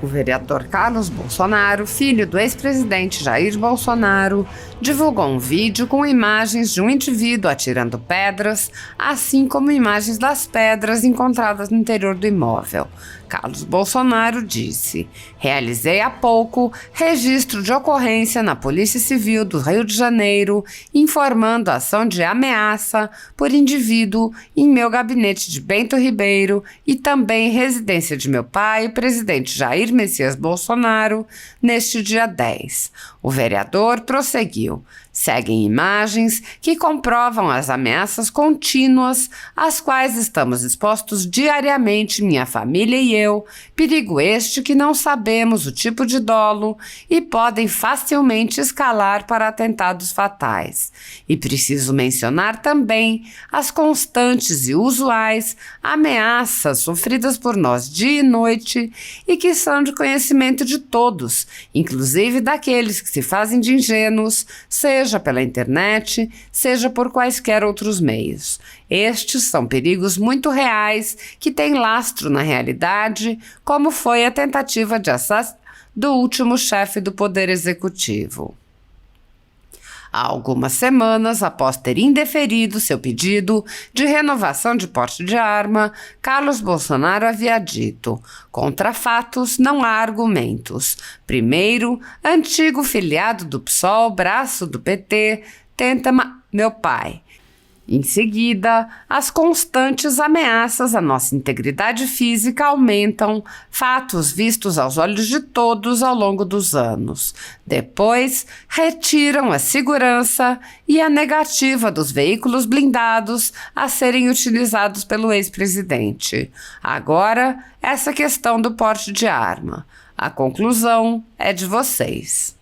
O vereador Carlos Bolsonaro, filho do ex-presidente Jair Bolsonaro, divulgou um vídeo com imagens de um indivíduo atirando pedras, assim como imagens das pedras encontradas no interior do imóvel. Carlos Bolsonaro disse: "Realizei há pouco registro de ocorrência na Polícia Civil do Rio de Janeiro, informando a ação de ameaça por indivíduo em meu gabinete de Bento Ribeiro e também residência de meu pai, presidente Jair Messias Bolsonaro, neste dia 10. O vereador prosseguiu: "Seguem imagens que comprovam as ameaças contínuas às quais estamos expostos diariamente, minha família e eu, perigo este que não sabemos o tipo de dolo e podem facilmente escalar para atentados fatais. E preciso mencionar também as constantes e usuais ameaças sofridas por nós dia e noite e que são de conhecimento de todos, inclusive daqueles que se fazem de ingênuos, seja pela internet, seja por quaisquer outros meios. Estes são perigos muito reais que têm lastro na realidade, como foi a tentativa de assassinato do último chefe do Poder Executivo." Há algumas semanas, após ter indeferido seu pedido de renovação de porte de arma, Carlos Bolsonaro havia dito: "Contra fatos não há argumentos. Primeiro, antigo filiado do PSOL, braço do PT, tenta meu pai. Em seguida, as constantes ameaças à nossa integridade física aumentam, fatos vistos aos olhos de todos ao longo dos anos. Depois, retiram a segurança e a negativa dos veículos blindados a serem utilizados pelo ex-presidente. Agora, essa questão do porte de arma. A conclusão é de vocês."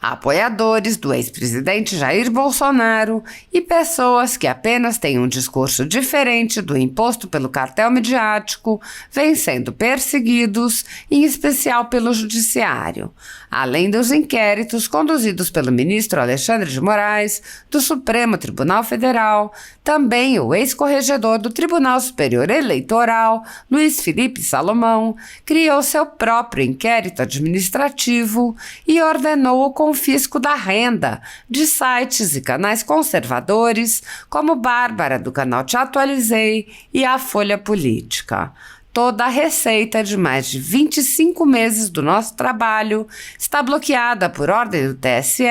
Apoiadores do ex-presidente Jair Bolsonaro e pessoas que apenas têm um discurso diferente do imposto pelo cartel midiático vêm sendo perseguidos, em especial pelo judiciário. Além dos inquéritos conduzidos pelo ministro Alexandre de Moraes, do Supremo Tribunal Federal, também o ex-corregedor do Tribunal Superior Eleitoral, Luiz Felipe Salomão, criou seu próprio inquérito administrativo e ordenou o confisco da renda de sites e canais conservadores como Bárbara do canal Te Atualizei e a Folha Política. Toda a receita de mais de 25 meses do nosso trabalho está bloqueada por ordem do TSE,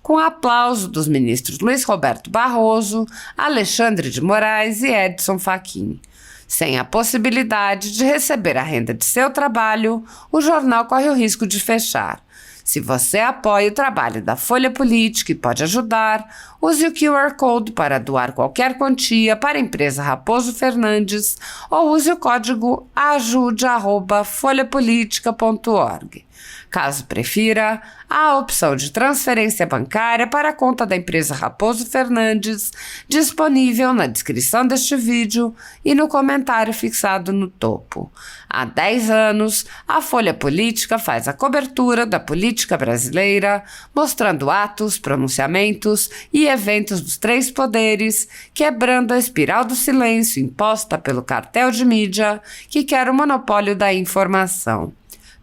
com aplauso dos ministros Luiz Roberto Barroso, Alexandre de Moraes e Edson Fachin. Sem a possibilidade de receber a renda de seu trabalho, o jornal corre o risco de fechar. Se você apoia o trabalho da Folha Política e pode ajudar, use o QR Code para doar qualquer quantia para a empresa Raposo Fernandes ou use o código ajude@folhapolitica.org. Caso prefira, há a opção de transferência bancária para a conta da empresa Raposo Fernandes, disponível na descrição deste vídeo e no comentário fixado no topo. Há 10 anos, a Folha Política faz a cobertura da política brasileira, mostrando atos, pronunciamentos e eventos dos três poderes, quebrando a espiral do silêncio imposta pelo cartel de mídia que quer o monopólio da informação.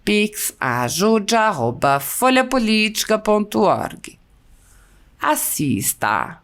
Pix ajude@folhapolitica.org. Assista!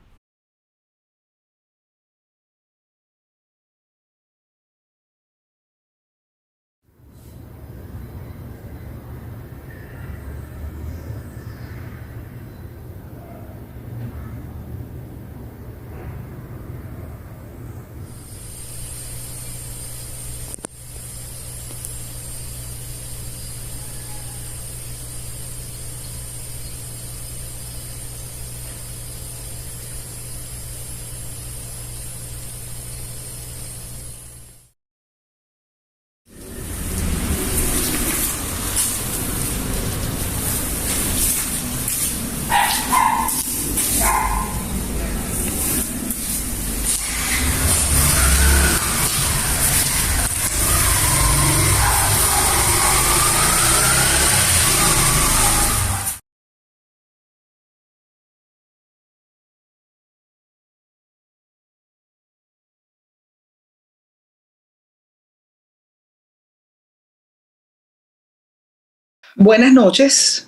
Buenas noches,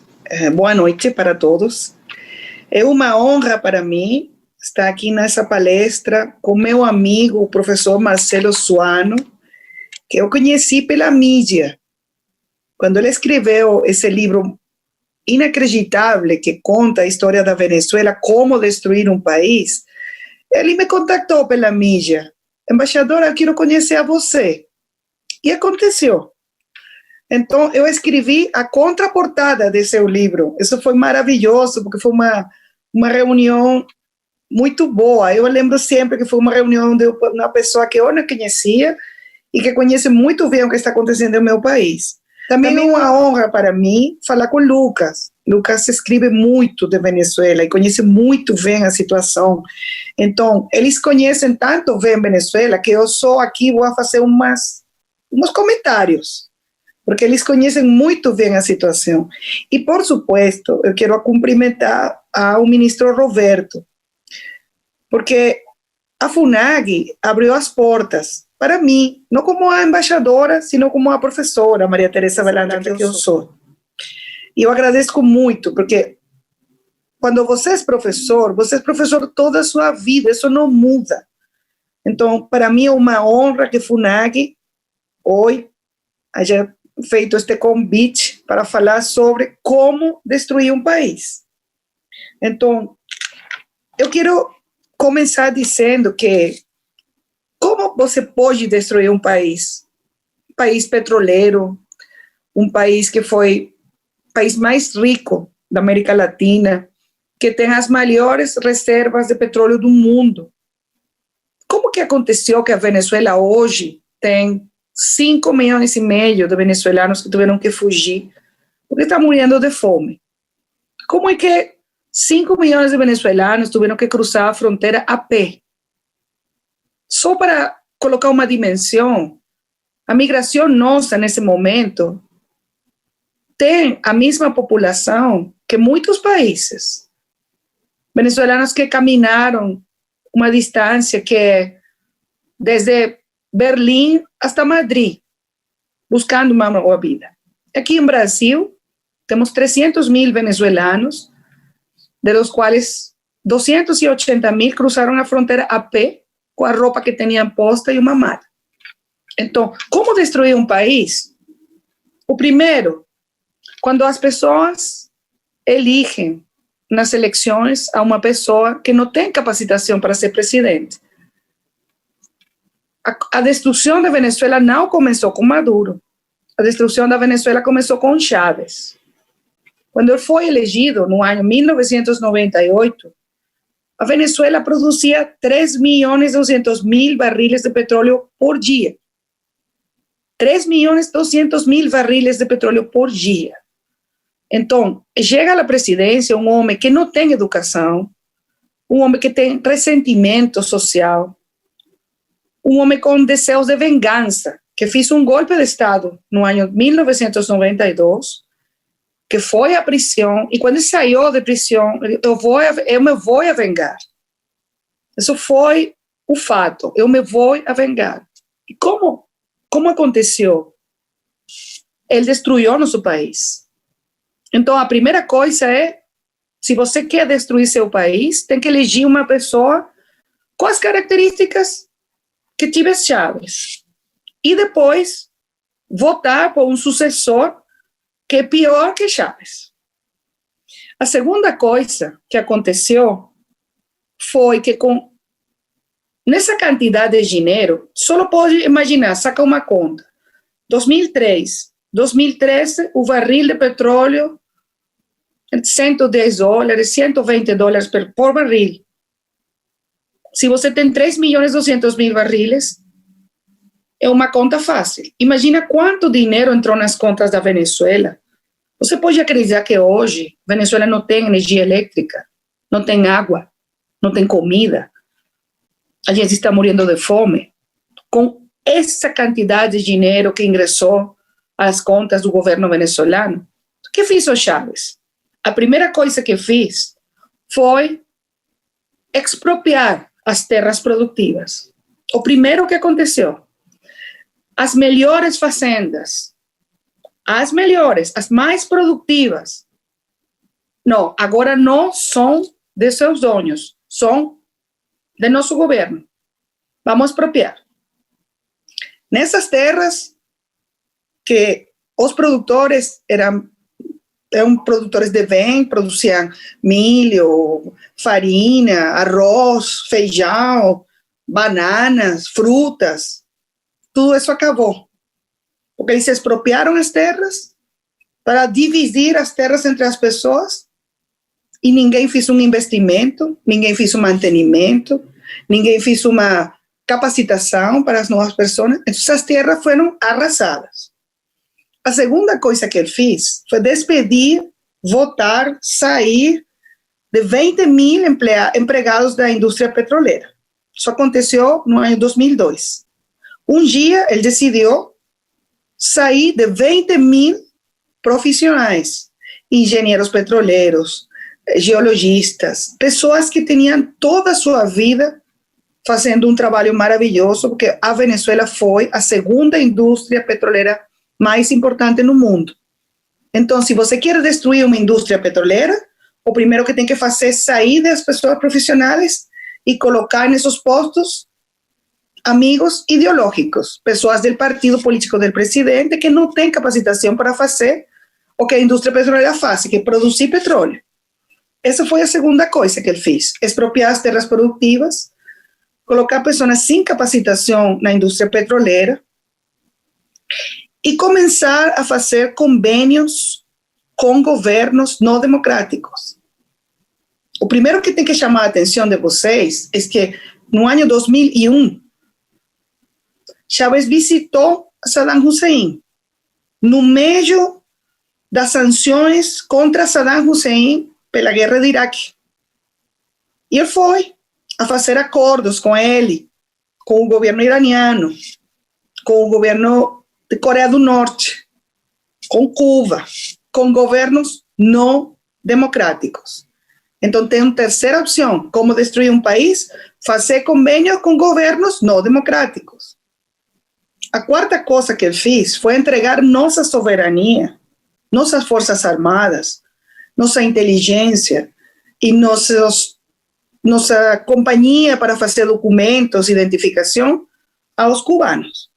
boa noite para todos. É uma honra para mim estar aqui nessa palestra com meu amigo, o professor Marcelo Suano, que eu conheci pela mídia. Quando ele escreveu esse livro inacreditável que conta a história da Venezuela, como destruir um país, ele me contactou pela mídia. Embaixadora, eu quero conhecer a você. E aconteceu. Então, eu escrevi a contraportada de seu livro. Isso foi maravilhoso, porque foi uma reunião muito boa. Eu lembro sempre que foi uma reunião de uma pessoa que eu não conhecia e que conhece muito bem o que está acontecendo no meu país. Também é uma honra para mim falar com o Lucas. Lucas escreve muito de Venezuela e conhece muito bem a situação. Então, eles conhecem tanto bem Venezuela que eu só aqui vou fazer uns comentários, porque eles conhecem muito bem a situação. E, por supuesto, eu quero cumprimentar ao ministro Roberto, porque a FUNAG abriu as portas para mim, não como a embaixadora, sino como a professora Maria Teresa Velanda, que eu sou. E eu agradeço muito, porque quando você é professor toda a sua vida, isso não muda. Então, para mim é uma honra que a FUNAG hoje haya feito este convite para falar sobre como destruir um país. Então, eu quero começar dizendo que como você pode destruir um país? Um país petroleiro, um país que foi o país mais rico da América Latina, que tem as maiores reservas de petróleo do mundo. Como que aconteceu que a Venezuela hoje tem 5,5 milhões de venezuelanos que tiveram que fugir porque estão morrendo de fome? Como é que 5 milhões de venezuelanos tiveram que cruzar a fronteira a pé? Só para colocar uma dimensão, a migração nossa nesse momento tem a mesma população que muitos países. Venezuelanos que caminaram uma distância que é desde Berlim hasta Madrid, buscando uma boa vida. Aqui em Brasil, temos 300 mil venezuelanos, de los quais 280 mil cruzaram a fronteira a pé, com a roupa que tinham posta e uma mala. Então, como destruir um país? O primeiro, quando as pessoas elegem nas eleições a uma pessoa que não tem capacitação para ser presidente. A destruição da Venezuela não começou com Maduro. A destruição da Venezuela começou com Chávez. Quando ele foi elegido no ano 1998, a Venezuela produzia 3.200.000 barriles de petróleo por dia. 3.200.000 barriles de petróleo por dia. Então, chega à presidência um homem que não tem educação, um homem que tem ressentimento social, um homem com desejos de vingança, que fez um golpe de Estado no ano 1992, que foi à prisão, e quando saiu de prisão, eu me vou a vingar. Isso foi o fato, eu me vou a vingar. E como aconteceu? Ele destruiu nosso país. Então, a primeira coisa é, se você quer destruir seu país, tem que eleger uma pessoa com as características que tive Chávez. E depois, votar por um sucessor que é pior que Chávez. A segunda coisa que aconteceu foi que nessa quantidade de dinheiro, só pode imaginar, saca uma conta. 2013, o barril de petróleo, $110, $120 por barril. Se você tem 3.200.000 barriles, é uma conta fácil. Imagina quanto dinheiro entrou nas contas da Venezuela. Você pode acreditar que hoje a Venezuela não tem energia elétrica, não tem água, não tem comida. A gente está morrendo de fome. Com essa quantidade de dinheiro que ingressou às contas do governo venezuelano, o que fez o Chávez? A primeira coisa que fez foi expropriar as terras produtivas. O primeiro que aconteceu, as melhores fazendas, as melhores, as mais produtivas. Não, agora não são de seus donos, são de nosso governo. Vamos expropriar. Nessas terras que os produtores eram produtores de bem, produziam milho, farinha, arroz, feijão, bananas, frutas, tudo isso acabou. Porque eles expropriaram as terras para dividir as terras entre as pessoas e ninguém fez um investimento, ninguém fez um mantenimento, ninguém fez uma capacitação para as novas pessoas. Então, essas terras foram arrasadas. A segunda coisa que ele fez foi despedir, votar, sair de 20 mil empregados da indústria petroleira. Isso aconteceu no ano 2002. Um dia, ele decidiu sair de 20 mil profissionais, engenheiros petroleiros, geologistas, pessoas que tinham toda a sua vida fazendo um trabalho maravilhoso, porque a Venezuela foi a segunda indústria petroleira mais importante no mundo. Então, se você quer destruir uma indústria petroleira, o primeiro que tem que fazer é sair das pessoas profissionais e colocar nesses postos amigos ideológicos, pessoas do partido político do presidente que não têm capacitação para fazer o que a indústria petroleira faz, que é produzir petróleo. Essa foi a segunda coisa que ele fez, expropriar as terras produtivas, colocar pessoas sem capacitação na indústria petroleira e começar a fazer convênios com governos não democráticos. O primeiro que tem que chamar a atenção de vocês é que no ano 2001, Chávez visitou Saddam Hussein no meio das sanções contra Saddam Hussein pela guerra de Iraque. E ele foi a fazer acordos com ele, com o governo iraniano, com o governo de Coreia do Norte, com Cuba, com governos não democráticos. Então, tem uma terceira opção, como destruir um país, fazer convênios com governos não democráticos. A quarta coisa que ele fez foi entregar nossa soberania, nossas forças armadas, nossa inteligência e nossa companhia para fazer documentos, identificação, aos cubanos.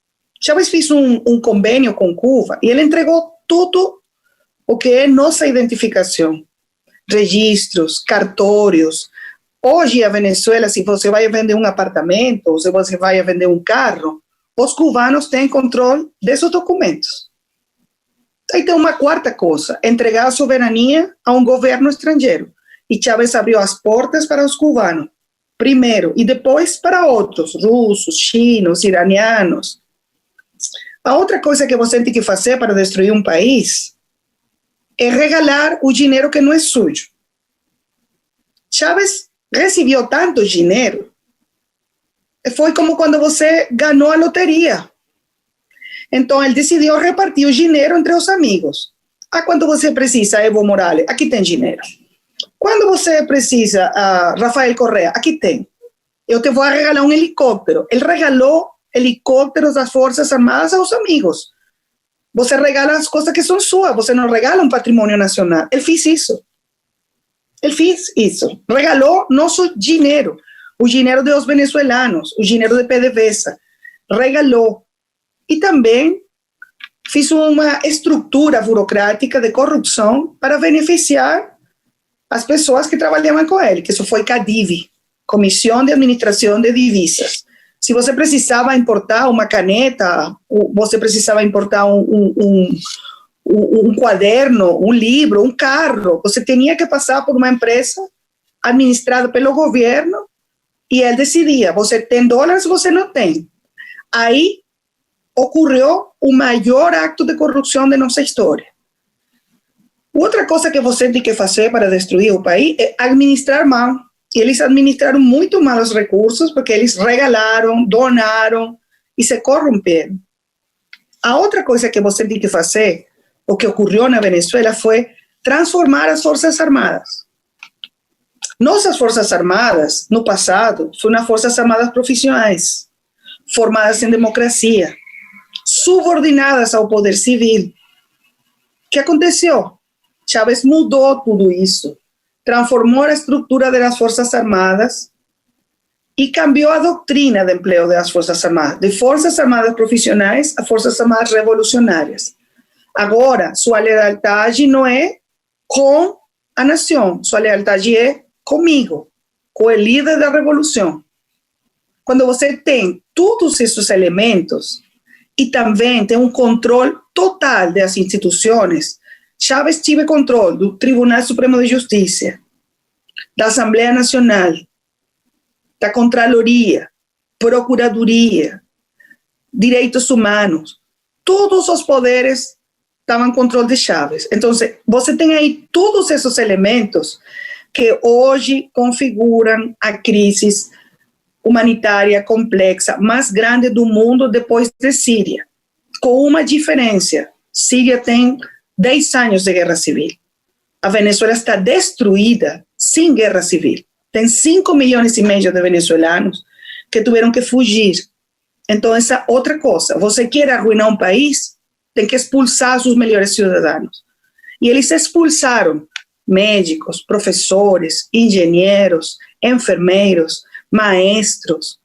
Chávez fez um convênio com Cuba e ele entregou tudo o que é nossa identificação, registros, cartórios. Hoje, a Venezuela, se você vai vender um apartamento, ou se você vai vender um carro, os cubanos têm controle desses documentos. Aí tem uma quarta coisa, entregar a soberania a um governo estrangeiro. E Chávez abriu as portas para os cubanos, primeiro, e depois para outros, russos, chinos, iranianos. A outra coisa que você tem que fazer para destruir um país é regalar o dinheiro que não é sujo. Chávez recebeu tanto dinheiro, foi como quando você ganhou a loteria. Então, ele decidiu repartir o dinheiro entre os amigos. Quando você precisa, Evo Morales, aqui tem dinheiro. Quando você precisa, Rafael Correa, aqui tem. Eu te vou regalar um helicóptero. Ele regalou helicópteros das Forças Armadas aos amigos. Você regala as coisas que são suas, você não regala um patrimônio nacional. Ele fez isso. Ele fez isso. Regalou nosso dinheiro, o dinheiro dos venezuelanos, o dinheiro de PDVSA. Regalou. E também fez uma estrutura burocrática de corrupção para beneficiar as pessoas que trabalhavam com ele, que isso foi CADIV, Comissão de Administração de Divisas. Se você precisava importar uma caneta, você precisava importar um quaderno, um livro, um carro, você tinha que passar por uma empresa administrada pelo governo e ele decidia, você tem dólares, você não tem. Aí ocorreu o maior acto de corrupção de nossa história. Outra coisa que você tem que fazer para destruir o país é administrar mal. E eles administraram muito mal os recursos porque eles regalaram, donaram e se corromperam. A outra coisa que você tem que fazer, o que ocorreu na Venezuela, foi transformar as Forças Armadas. Nossas Forças Armadas, no passado, foram Forças Armadas profissionais, formadas em democracia, subordinadas ao poder civil, que aconteceu? Chávez mudou tudo isso, transformou a estrutura das Forças Armadas e cambiou a doutrina de emprego das Forças Armadas, de Forças Armadas profissionais a Forças Armadas revolucionárias. Agora, sua lealdade não é com a nação, sua lealdade é comigo, com o líder da revolução. Quando você tem todos esses elementos e também tem um controle total das instituições, Chávez teve controle do Tribunal Supremo de Justiça, da Assembleia Nacional, da Contraloria, Procuradoria, Direitos Humanos, todos os poderes estavam em controle de Chávez. Então, você tem aí todos esses elementos que hoje configuram a crise humanitária complexa mais grande do mundo depois de Síria, com uma diferença. Síria tem 10 anos de guerra civil. A Venezuela está destruída sem guerra civil. Tem 5,5 milhões de venezuelanos que tiveram que fugir. Então, essa outra coisa. Você quer arruinar um país, tem que expulsar seus melhores cidadãos. E eles expulsaram médicos, professores, engenheiros, enfermeiros, maestros.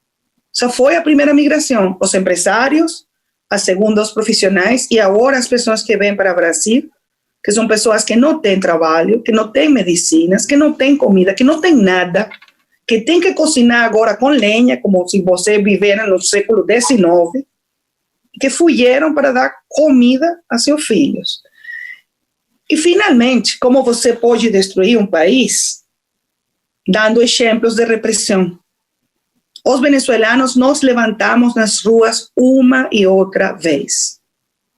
Essa foi a primeira migração. Os empresários, a segunda os profissionais e agora as pessoas que vêm para o Brasil, que são pessoas que não têm trabalho, que não têm medicinas, que não têm comida, que não têm nada, que têm que cozinhar agora com lenha, como se você vivera no século XIX, que fugiram para dar comida a seus filhos. E, finalmente, como você pode destruir um país? Dando exemplos de repressão. Os venezuelanos nos levantamos nas ruas uma e outra vez.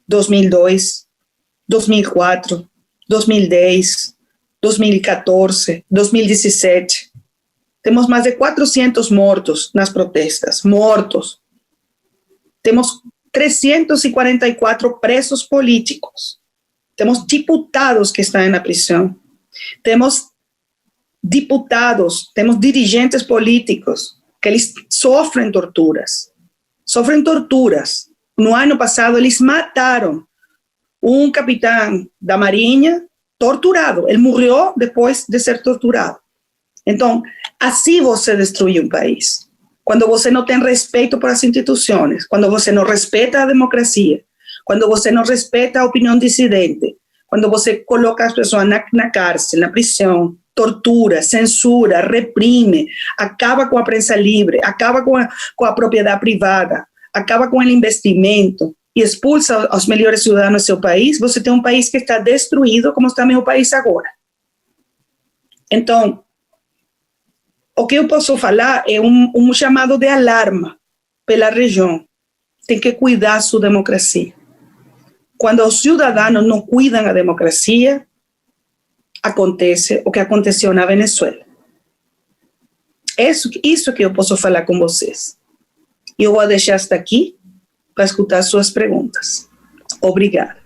2002, 2004, 2010, 2014, 2017. Temos mais de 400 mortos nas protestas, mortos. Temos 344 presos políticos. Temos deputados que estão na prisão. Temos deputados, temos dirigentes políticos que eles sofrem torturas. Sofrem torturas. No ano passado, eles mataram um capitão da Marinha torturado. Ele morreu depois de ser torturado. Então, assim você destrui um país. Quando você não tem respeito por as instituições, quando você não respeita a democracia, quando você não respeita a opinião dissidente, quando você coloca as pessoas na cárcel, na prisão, tortura, censura, reprime, acaba com a prensa livre, acaba com a propriedade privada, acaba com o investimento e expulsa os melhores cidadãos do seu país, você tem um país que está destruído, como está meu país agora. Então, o que eu posso falar é um chamado de alarma pela região. Tem que cuidar sua democracia. Quando os cidadãos não cuidam da democracia, acontece o que aconteceu na Venezuela. Isso que eu posso falar com vocês. Eu vou deixar hasta aqui para escutar suas perguntas. Obrigada.